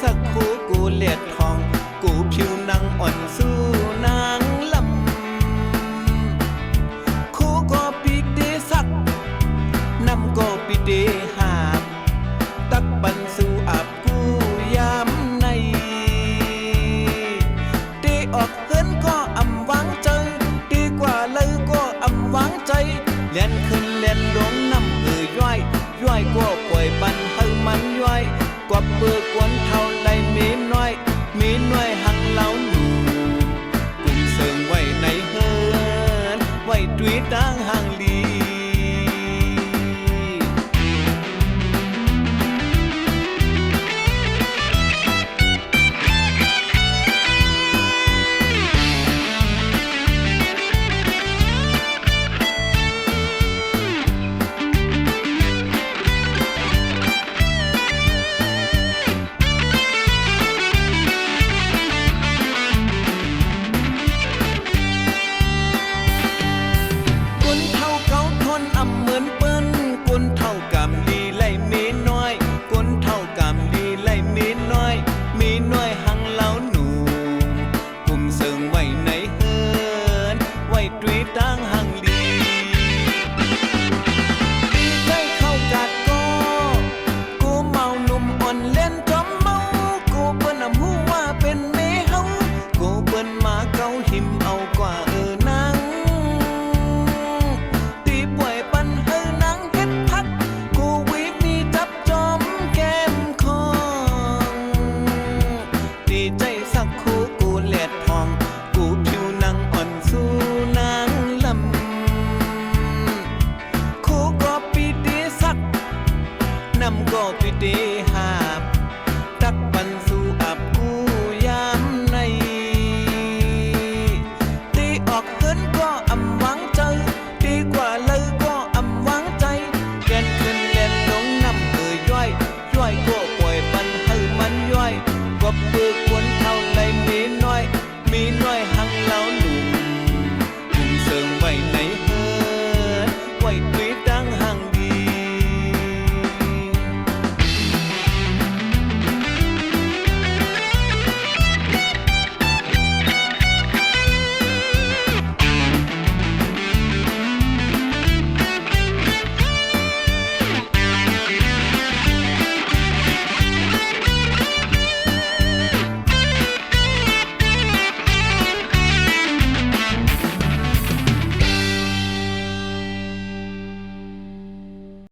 สักคู่กูเลียดทองกูผิวนางอ่อนสู้นางลำคู่ก็ปีเดสักนำก็ปีเดหาบตักบันสู่อาบกูยามในเดออกเฮินก็อำวางใจดีกว่าเลยก็อำวางใจเลียนขึ้นเลียนลงน้ำย่อยก็ปล่อยปันให้มันย่อยกว่าเปือกวนเท่า